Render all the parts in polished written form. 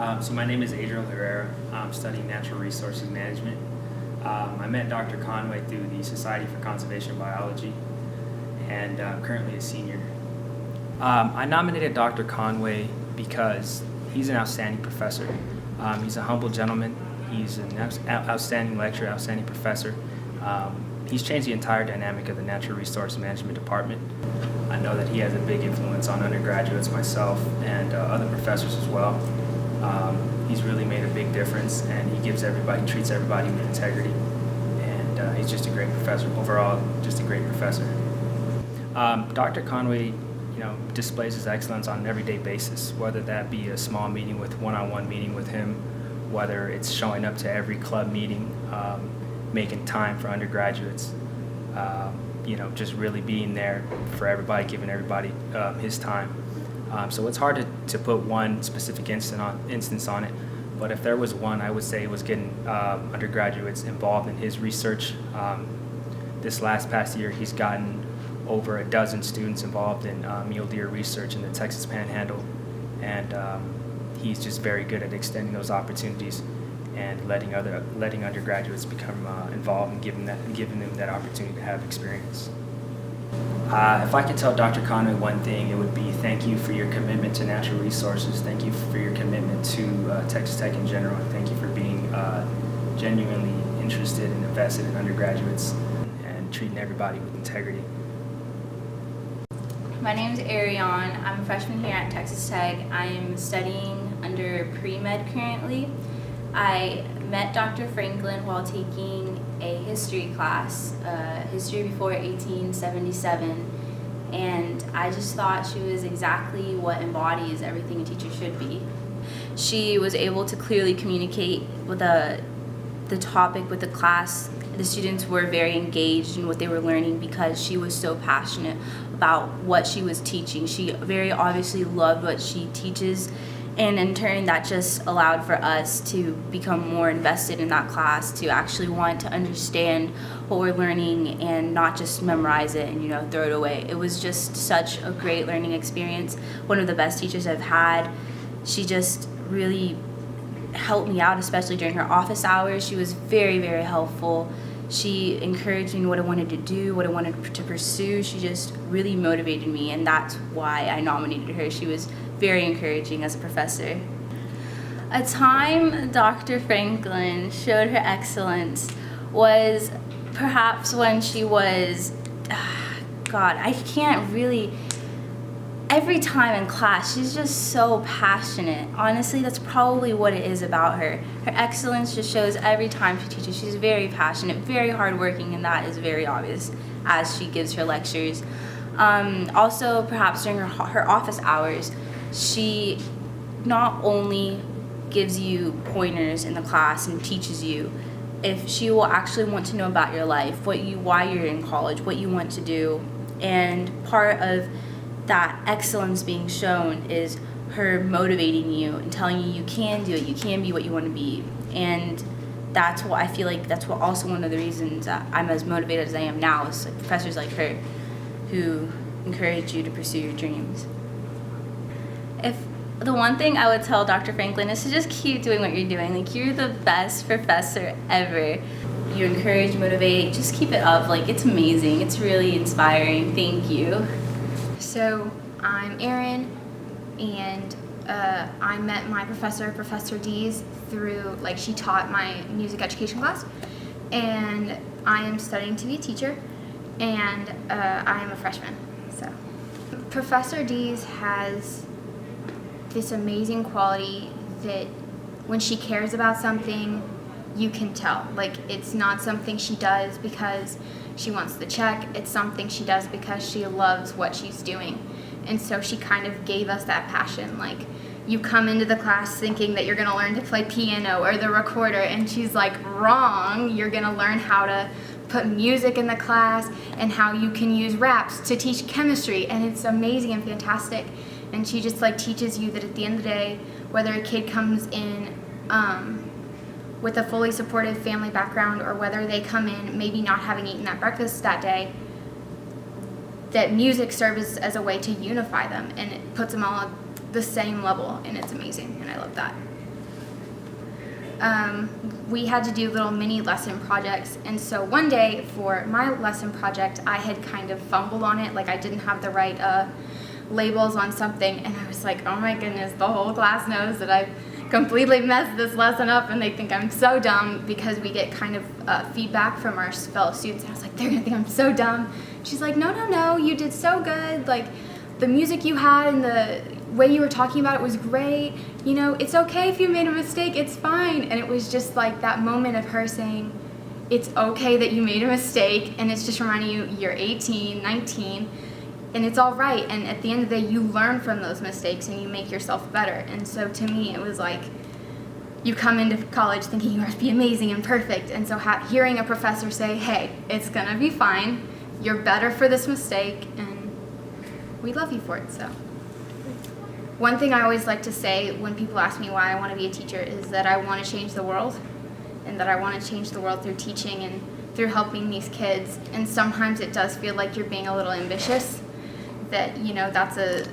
So my name is Adriel Herrera. I'm studying natural resources management. I met Dr. Conway through the Society for Conservation Biology, and I'm currently a senior. I nominated Dr. Conway because he's an outstanding professor. He's a humble gentleman. He's an outstanding lecturer, outstanding professor. He's changed the entire dynamic of the Natural Resource Management Department. I know that he has a big influence on undergraduates, myself, and other professors as well. He's really made a big difference, and he treats everybody with integrity, and he's just a great professor. Overall, just a great professor. Dr. Conway, displays his excellence on an everyday basis, whether that be a small meeting with one-on-one meeting with him, whether it's showing up to every club meeting, making time for undergraduates, just really being there for everybody, giving everybody his time. So it's hard to put one specific instance on it, but if there was one, I would say it was getting undergraduates involved in his research. This past year, he's gotten over a dozen students involved in mule deer research in the Texas Panhandle, and he's just very good at extending those opportunities and letting undergraduates become involved and giving them that opportunity to have experience. If I could tell Dr. Conway one thing, it would be thank you for your commitment to natural resources, thank you for your commitment to Texas Tech in general, and thank you for being genuinely interested and invested in undergraduates and treating everybody with integrity. My name is Ariane. I'm a freshman here at Texas Tech. I am studying under pre-med currently. I met Dr. Franklin while taking a history class, history before 1877, and I just thought she was exactly what embodies everything a teacher should be. She was able to clearly communicate with the topic with the class. The students were very engaged in what they were learning because she was so passionate about what she was teaching. She very obviously loved what she teaches, and in turn that just allowed for us to become more invested in that class, to actually want to understand what we're learning and not just memorize it and throw it away. It was just such a great learning experience, one of the best teachers I've had. She just really helped me out, especially during her office hours. She was very, very helpful. She encouraged me in what I wanted to do, what I wanted to pursue. She just really motivated me, and that's why I nominated her. She was very encouraging as a professor. A time Dr. Franklin showed her excellence was perhaps when she was, every time in class, she's just so passionate. Honestly, that's probably what it is about her. Her excellence just shows every time she teaches. She's very passionate, very hardworking, and that is very obvious as she gives her lectures. Also, perhaps during her office hours, she not only gives you pointers in the class and teaches you, if she will actually want to know about your life, why you're in college, what you want to do, and part of that excellence being shown is her motivating you and telling you you can do it, you can be what you want to be. And that's what I feel like, that's what also one of the reasons that I'm as motivated as I am now, is like professors like her who encourage you to pursue your dreams. If the one thing I would tell Dr. Franklin is to just keep doing what you're doing. Like, you're the best professor ever. You encourage, motivate, just keep it up. Like, it's amazing. It's really inspiring. Thank you. So I'm Erin, and I met my professor, Professor Dees, through, she taught my music education class, and I am studying to be a teacher, and I am a freshman. So Professor Dees has this amazing quality that when she cares about something, you can tell. It's not something she does because she wants the check, it's something she does because she loves what she's doing. And so she kind of gave us that passion. You come into the class thinking that you're gonna learn to play piano or the recorder, and she's like, wrong, you're gonna learn how to put music in the class and how you can use raps to teach chemistry, and it's amazing and fantastic. And she just teaches you that at the end of the day, whether a kid comes in with a fully supportive family background or whether they come in maybe not having eaten that breakfast that day, that music serves as a way to unify them, and it puts them all at the same level, and it's amazing, and I love that. we had to do little mini lesson projects. And so one day for my lesson project, I had kind of fumbled on it, like I didn't have the right labels on something, and I was like, oh my goodness, the whole class knows that I've completely messed this lesson up, and they think I'm so dumb, because we get kind of feedback from our fellow students. And I was like, they're gonna think I'm so dumb. She's like, no, you did so good. Like, the music you had and the way you were talking about it was great. You know, it's okay if you made a mistake, it's fine. And it was just like that moment of her saying, it's okay that you made a mistake, and it's just reminding you you're 18, 19, and it's all right. And at the end of the day, you learn from those mistakes and you make yourself better. And so to me, it was like, you come into college thinking you must be amazing and perfect. And so hearing a professor say, hey, it's gonna be fine, you're better for this mistake, and we love you for it. So one thing I always like to say when people ask me why I want to be a teacher is that I want to change the world, and that I want to change the world through teaching and through helping these kids. And sometimes it does feel like you're being a little ambitious, that, you know, that's a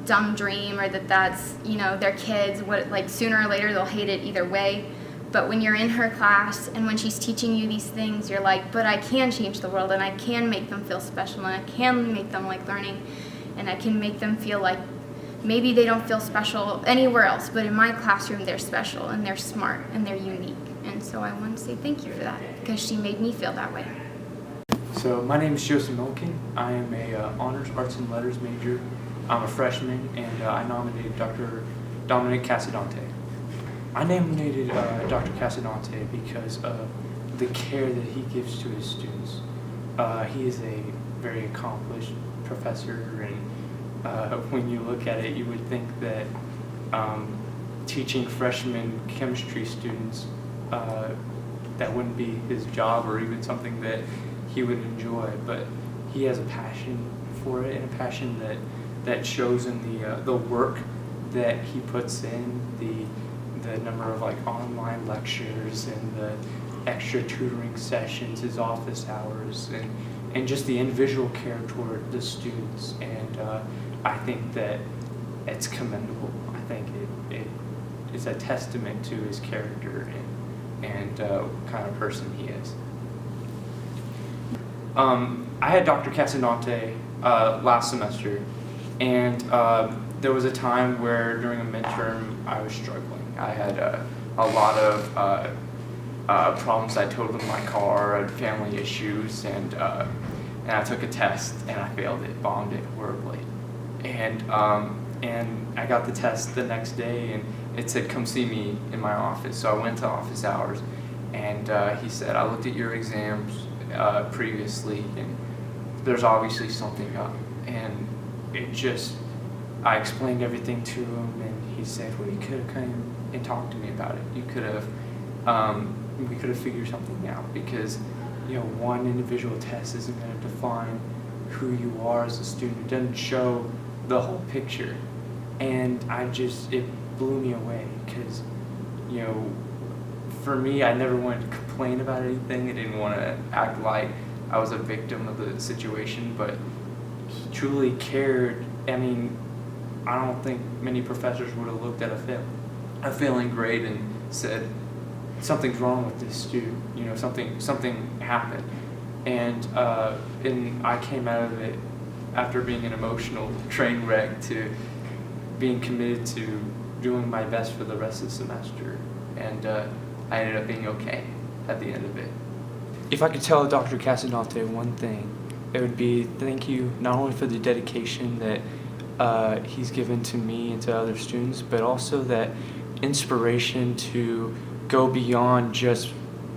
dumb dream, or that's, you know, they're kids, like sooner or later they'll hate it either way. But when you're in her class and when she's teaching you these things, you're like, but I can change the world, and I can make them feel special, and I can make them like learning, and I can make them feel like maybe they don't feel special anywhere else, but in my classroom they're special, and they're smart, and they're unique. And so I want to say thank you for that, because she made me feel that way. So my name is Josie May. I am a honors arts and letters major. I'm a freshman, and I nominated Dr. Dominic Casadante. I nominated Dr. Casadante because of the care that he gives to his students. He is a very accomplished professor, and when you look at it, you would think that teaching freshman chemistry students, that wouldn't be his job or even something that he would enjoy, but he has a passion for it, and a passion that shows in the work that he puts in, the number of like online lectures and the extra tutoring sessions, his office hours, and just the individual care toward the students. And I think that it's commendable. I think it is a testament to his character and kind of person he is. I had Dr. Casadante last semester, and there was a time where during a midterm I was struggling. I had a lot of problems. I totaled my car, I had family issues, and I took a test and I failed it, bombed it horribly. And I got the test the next day, and it said, come see me in my office. So I went to office hours, and he said, I looked at your exams previously, and there's obviously something up. And I explained everything to him, and he said, well, you could have come and talked to me about it. You could have, we could have figured something out, because, you know, one individual test isn't going to define who you are as a student. It doesn't show the whole picture. And it blew me away, because, you know, for me, I never wanted to complain about anything. I didn't want to act like I was a victim of the situation, but he truly cared. I mean, I don't think many professors would have looked at a failing grade and said, something's wrong with this student, you know, something happened. And I came out of it after being an emotional train wreck to being committed to doing my best for the rest of the semester. And I ended up being okay at the end of it. If I could tell Dr. Casadante one thing, it would be thank you not only for the dedication that he's given to me and to other students, but also that inspiration to go beyond just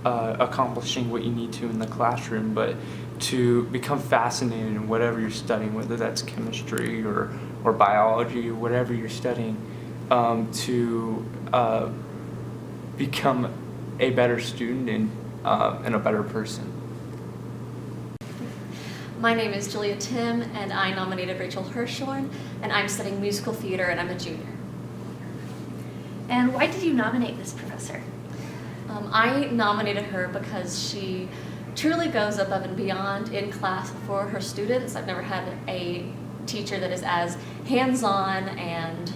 accomplishing what you need to in the classroom, but to become fascinated in whatever you're studying, whether that's chemistry or biology, or whatever you're studying, to become a better student and a better person. My name is Julia Tim, and I nominated Rachel Hirschhorn, and I'm studying musical theater, and I'm a junior. And why did you nominate this professor? I nominated her because she truly goes above and beyond in class for her students. I've never had a teacher that is as hands-on and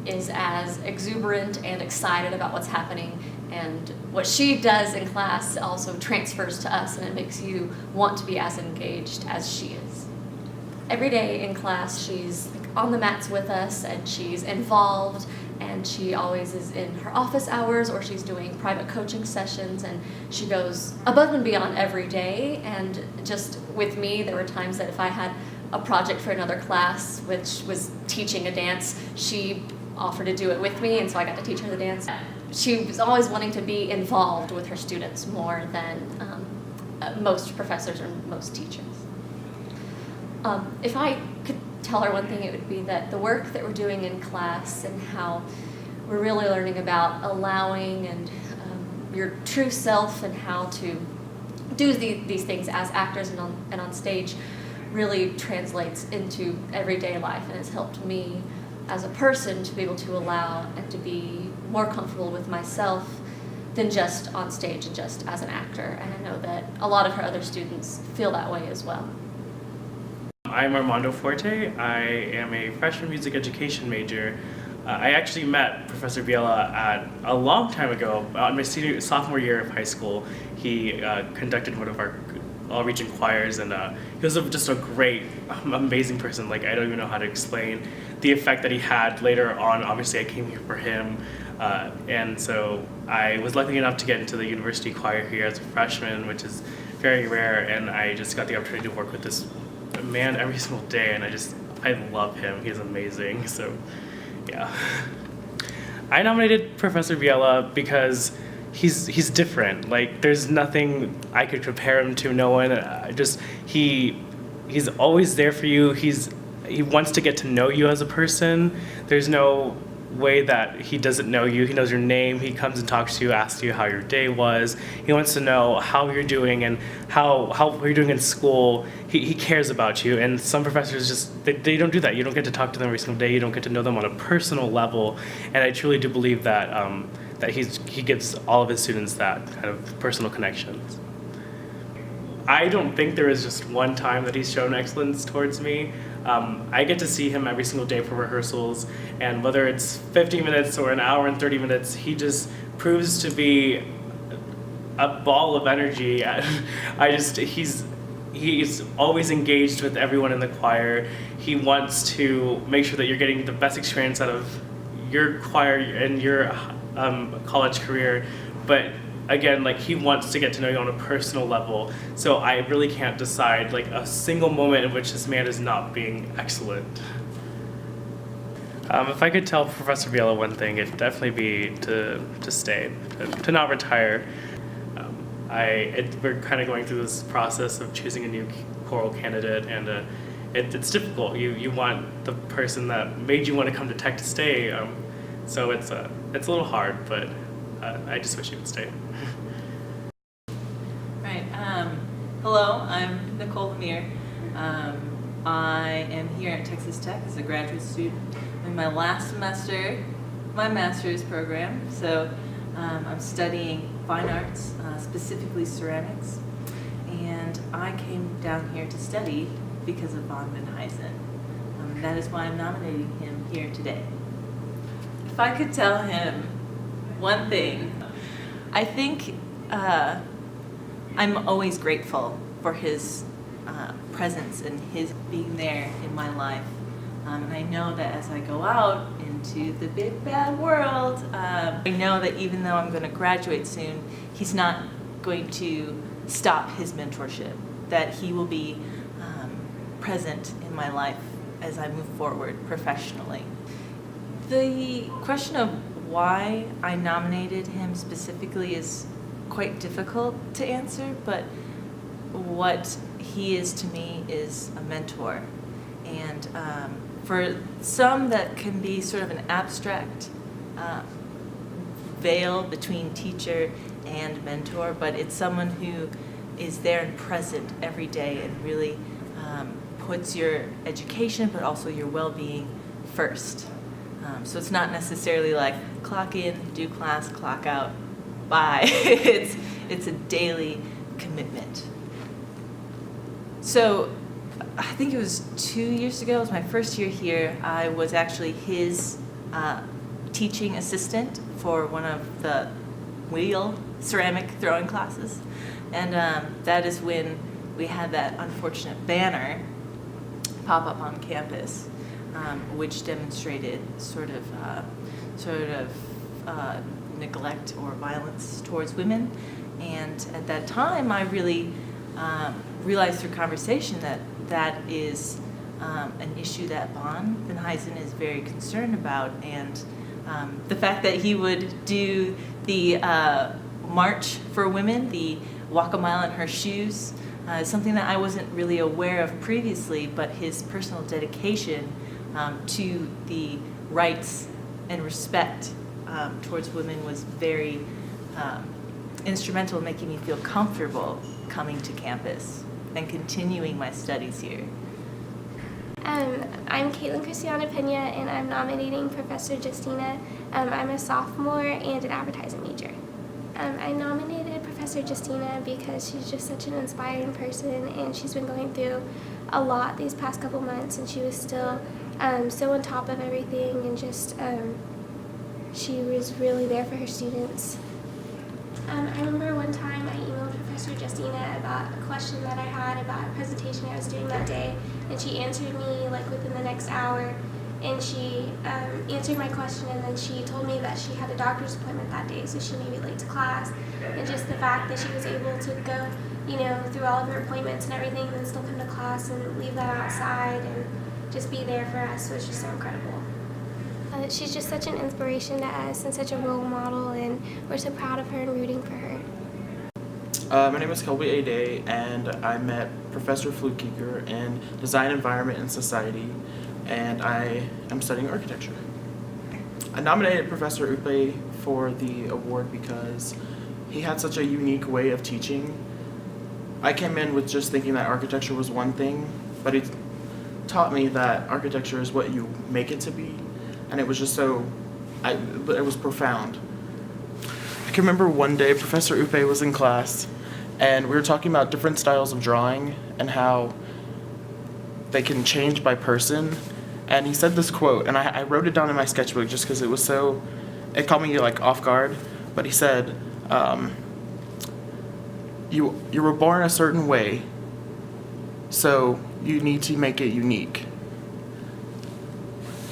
is as exuberant and excited about what's happening, And what she does in class also transfers to us, and it makes you want to be as engaged as she is. Every day in class, she's on the mats with us, and she's involved, and she always is in her office hours, or she's doing private coaching sessions, and she goes above and beyond every day. And just with me, there were times that if I had a project for another class, which was teaching a dance, she offered to do it with me, and so I got to teach her the dance. She was always wanting to be involved with her students more than most professors or most teachers. If I could tell her one thing, it would be that the work that we're doing in class and how we're really learning about allowing and your true self and how to do these things as actors and on stage really translates into everyday life, and has helped me as a person to be able to allow and to be more comfortable with myself than just on stage and just as an actor. And I know that a lot of her other students feel that way as well. I'm Armando Forte. I am a freshman music education major. I actually met Professor Biela a long time ago, on my sophomore year of high school. He conducted one of our all-region choirs, and he was just a great, amazing person. Like, I don't even know how to explain the effect that he had later on. Obviously, I came here for him, and so I was lucky enough to get into the university choir here as a freshman, which is very rare, and I just got the opportunity to work with this man every single day, and I love him. He's amazing. So, yeah. I nominated Professor Biela because he's different. Like, there's nothing I could compare him to. No one. He's always there for you. He wants to get to know you as a person. There's no way that he doesn't know you. He knows your name. He comes and talks to you, asks you how your day was. He wants to know how you're doing and how you're doing in school. He cares about you. And some professors just, they don't do that. You don't get to talk to them every single day. You don't get to know them on a personal level. And I truly do believe that that he gives all of his students that kind of personal connections. I don't think there is just one time that he's shown excellence towards me. I get to see him every single day for rehearsals, and whether it's 50 minutes or an hour and 30 minutes, he just proves to be a ball of energy. He's always engaged with everyone in the choir. He wants to make sure that you're getting the best experience out of your choir and your college career, but again, like, he wants to get to know you on a personal level. So I really can't decide like a single moment in which this man is not being excellent. If I could tell Professor Biela one thing, it'd definitely be to stay, to not retire. We're kind of going through this process of choosing a new choral candidate, and it's difficult. You want the person that made you want to come to Tech to stay. So it's a little hard, but I just wish he would stay. Right. Hello, I'm Nicole. I am here at Texas Tech as a graduate student. I'm in my last semester, my master's program. So I'm studying fine arts, specifically ceramics. And I came down here to study because of von Venheisen. That is why I'm nominating him here today. If I could tell him one thing, I think I'm always grateful for his presence and his being there in my life. And I know that as I go out into the big bad world, I know that even though I'm going to graduate soon, he's not going to stop his mentorship, that he will be present in my life as I move forward professionally. The question of why I nominated him specifically is quite difficult to answer, but what he is to me is a mentor. And for some, that can be sort of an abstract veil between teacher and mentor, but it's someone who is there and present every day and really puts your education but also your well-being first. So it's not necessarily like clock in, do class, clock out, bye. It's a daily commitment. So I think it was 2 years ago, it was my first year here. I was actually his teaching assistant for one of the wheel ceramic throwing classes. And that is when we had that unfortunate banner pop up on campus, which demonstrated sort of neglect or violence towards women. And at that time, I really realized through conversation that that is an issue that Von Venhuizen is very concerned about. And the fact that he would do the March for Women, the Walk a Mile in Her Shoes, is something that I wasn't really aware of previously, but his personal dedication to the rights and respect towards women was very instrumental in making me feel comfortable coming to campus and continuing my studies here. I'm Caitlin Cristiana Pena, and I'm nominating Professor Justina. I'm a sophomore and an advertising major. I nominated Professor Justina because she's just such an inspiring person, and she's been going through a lot these past couple months, and she was still so on top of everything, and just she was really there for her students. I remember one time I emailed Professor Justina about a question that I had about a presentation I was doing that day, and she answered me like within the next hour, and she answered my question, and then she told me that she had a doctor's appointment that day, so she may be late to class, and just the fact that she was able to go, you know, through all of her appointments and everything, and then still come to class and leave that outside and just be there for us was just so incredible. She's just such an inspiration to us and such a role model, and we're so proud of her and rooting for her. My name is Colby A. Day, and I met Professor Flukiger in Design, Environment, and Society, and I am studying architecture. I nominated Professor Upe for the award because he had such a unique way of teaching. I came in with just thinking that architecture was one thing, but he taught me that architecture is what you make it to be, and it was just it was profound. I can remember one day Professor Upe was in class, and we were talking about different styles of drawing and how they can change by person. And he said this quote, and I wrote it down in my sketchbook just because it caught me like off guard. But he said, you were born a certain way, so you need to make it unique.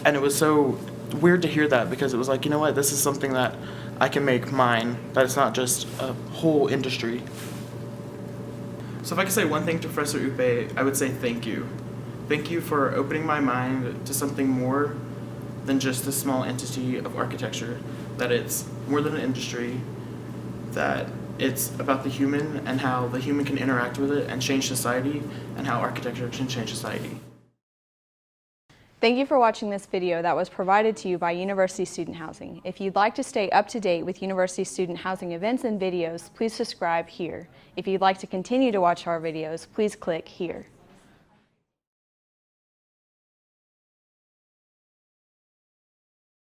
And it was so weird to hear that, because it was like, you know what, this is something that I can make mine, that it's not just a whole industry. So if I could say one thing to Professor Upe, I would say thank you. Thank you for opening my mind to something more than just a small entity of architecture, that it's more than an industry, that it's about the human and how the human can interact with it and change society, and how architecture can change society. Thank you for watching this video that was provided to you by University Student Housing. If you'd like to stay up to date with University Student Housing events and videos, please subscribe here. If you'd like to continue to watch our videos, please click here.